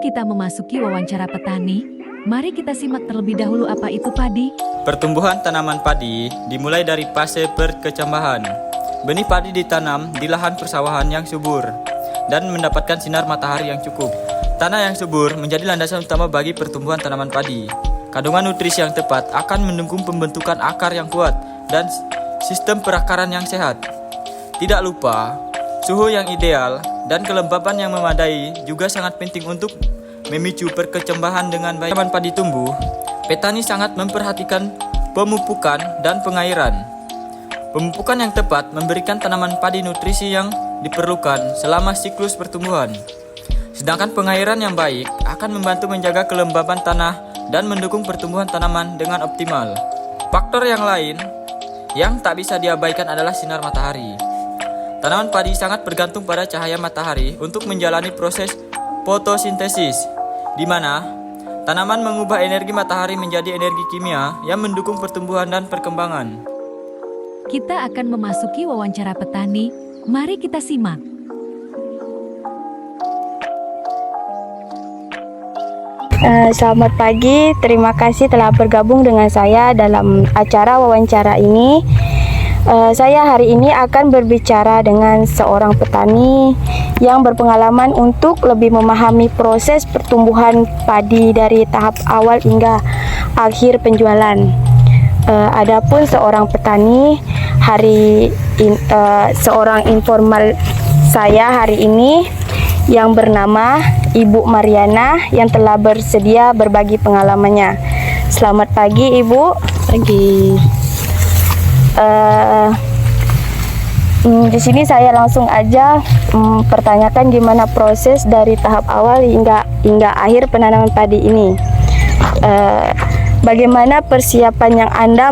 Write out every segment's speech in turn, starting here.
kita memasuki wawancara petani, mari kita simak terlebih dahulu apa itu padi. Pertumbuhan tanaman padi dimulai dari fase perkecambahan. Benih padi ditanam di lahan persawahan yang subur dan mendapatkan sinar matahari yang cukup. Tanah yang subur menjadi landasan utama bagi pertumbuhan tanaman padi. Kandungan nutrisi yang tepat akan mendukung pembentukan akar yang kuat dan sistem perakaran yang sehat. Tidak lupa, suhu yang ideal dan kelembapan yang memadai juga sangat penting untuk memicu perkecambahan dengan baik. Tanaman padi tumbuh, petani sangat memperhatikan pemupukan dan pengairan. Pemupukan yang tepat memberikan tanaman padi nutrisi yang diperlukan selama siklus pertumbuhan. Sedangkan pengairan yang baik akan membantu menjaga kelembapan tanah dan mendukung pertumbuhan tanaman dengan optimal. Faktor yang lain yang tak bisa diabaikan adalah sinar matahari. Tanaman padi sangat bergantung pada cahaya matahari untuk menjalani proses fotosintesis, di mana tanaman mengubah energi matahari menjadi energi kimia yang mendukung pertumbuhan dan perkembangan. Kita akan memasuki wawancara petani, mari kita simak. Selamat pagi, terima kasih telah bergabung dengan saya dalam acara wawancara ini. Saya hari ini akan berbicara dengan seorang petani yang berpengalaman untuk lebih memahami proses pertumbuhan padi dari tahap awal hingga akhir penjualan. Adapun seorang petani seorang informal saya hari ini yang bernama Ibu Mariana yang telah bersedia berbagi pengalamannya. Selamat pagi, Ibu. Pagi. Di sini saya langsung aja pertanyakan gimana proses dari tahap awal hingga akhir penanaman padi ini. Bagaimana persiapan yang Anda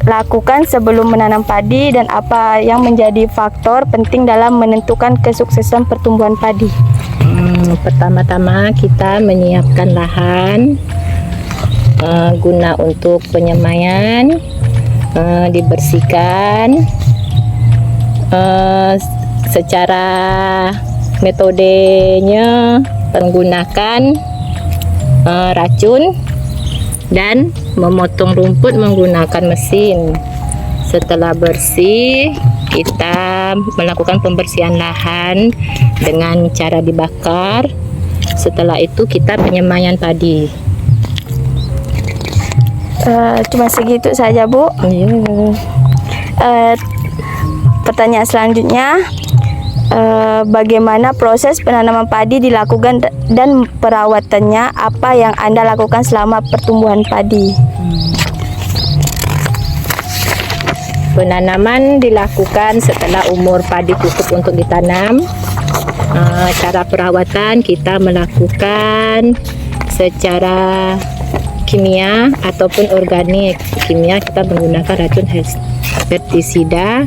lakukan sebelum menanam padi dan apa yang menjadi faktor penting dalam menentukan kesuksesan pertumbuhan padi? Pertama-tama kita menyiapkan lahan guna untuk penyemaian, dibersihkan. Secara metodenya menggunakan racun dan memotong rumput menggunakan mesin. Setelah bersih, kita melakukan pembersihan lahan dengan cara dibakar. Setelah itu kita penyemaian padi. Cuma segitu saja, Bu. Pertanyaan selanjutnya, bagaimana proses penanaman padi dilakukan dan perawatannya, apa yang Anda lakukan selama pertumbuhan padi? Penanaman dilakukan setelah umur padi cukup untuk ditanam. Cara perawatan kita melakukan secara kimia ataupun organik. Kimia kita menggunakan racun pestisida,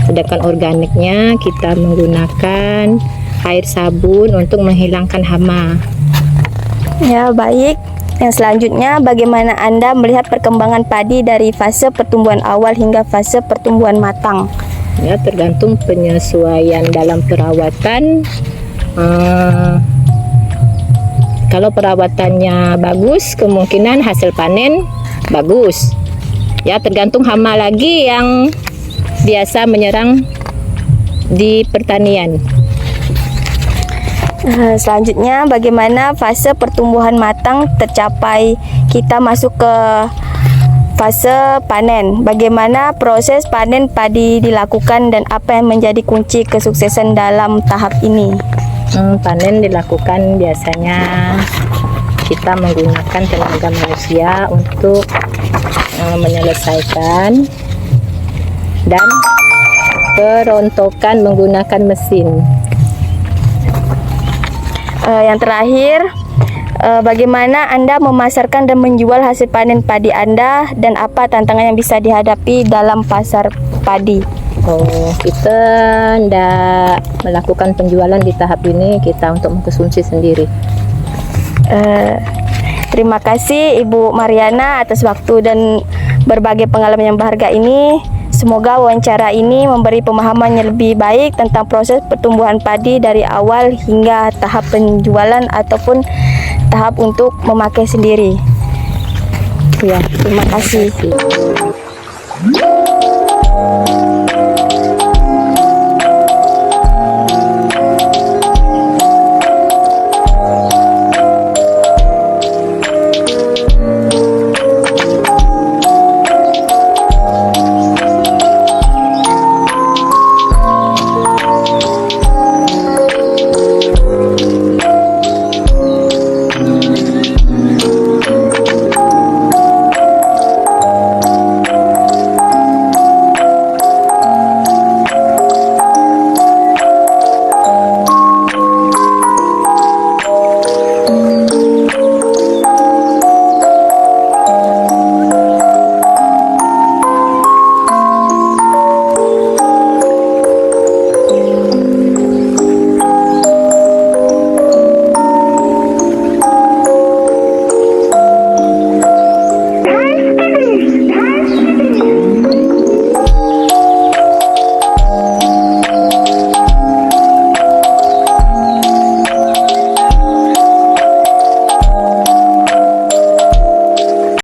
sedangkan organiknya kita menggunakan air sabun untuk menghilangkan hama. Ya, baik. Yang selanjutnya, bagaimana Anda melihat perkembangan padi dari fase pertumbuhan awal hingga fase pertumbuhan matang? Ya, tergantung penyesuaian dalam perawatan. Kalau perawatannya bagus, kemungkinan hasil panen bagus. Ya, tergantung hama lagi yang biasa menyerang di pertanian. Selanjutnya, bagaimana fase pertumbuhan matang tercapai kita masuk ke fase panen? Bagaimana proses panen padi dilakukan dan apa yang menjadi kunci kesuksesan dalam tahap ini? Panen dilakukan biasanya kita menggunakan tenaga manusia untuk menyelesaikan, dan perontokan menggunakan mesin. Yang terakhir, bagaimana Anda memasarkan dan menjual hasil panen padi Anda dan apa tantangan yang bisa dihadapi dalam pasar padi? Kita tidak melakukan penjualan di tahap ini, kita untuk mengkonsumsi sendiri. Terima kasih Ibu Mariana atas waktu dan berbagai pengalaman yang berharga ini. Semoga wawancara ini memberi pemahaman yang lebih baik tentang proses pertumbuhan padi dari awal hingga tahap penjualan ataupun tahap untuk memakai sendiri. Ya, terima kasih. Terima kasih.